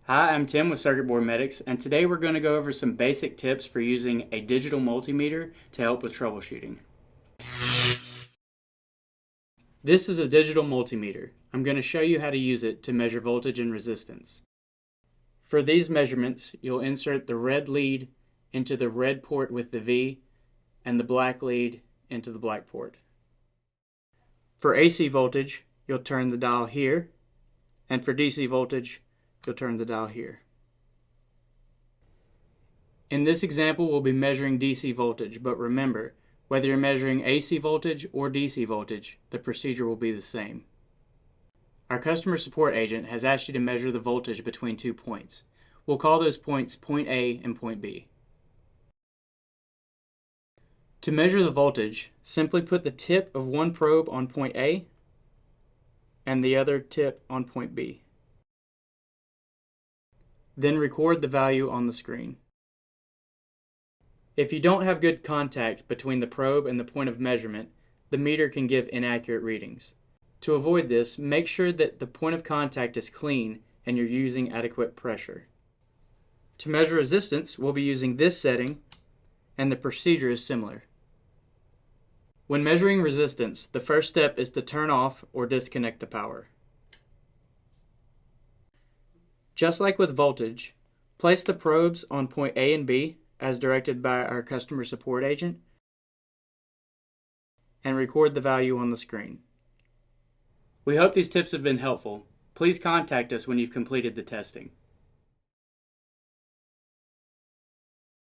Hi, I'm Tim with Circuit Board Medics, and today we're going to go over some basic tips for using a digital multimeter to help with troubleshooting. This is a digital multimeter. I'm going to show you how to use it to measure voltage and resistance. For these measurements, you'll insert the red lead into the red port with the V and the black lead into the black port. For AC voltage, you'll turn the dial here, and for DC voltage, you'll turn the dial here. In this example, we'll be measuring DC voltage, but remember, whether you're measuring AC voltage or DC voltage, the procedure will be the same. Our customer support agent has asked you to measure the voltage between 2 points. We'll call those points point A and point B. To measure the voltage, simply put the tip of one probe on point A and the other tip on point B. Then record the value on the screen. If you don't have good contact between the probe and the point of measurement, the meter can give inaccurate readings. To avoid this, make sure that the point of contact is clean and you're using adequate pressure. To measure resistance, we'll be using this setting, and the procedure is similar. When measuring resistance, the first step is to turn off or disconnect the power. Just like with voltage, place the probes on point A and B as directed by our customer support agent and record the value on the screen. We hope these tips have been helpful. Please contact us when you've completed the testing.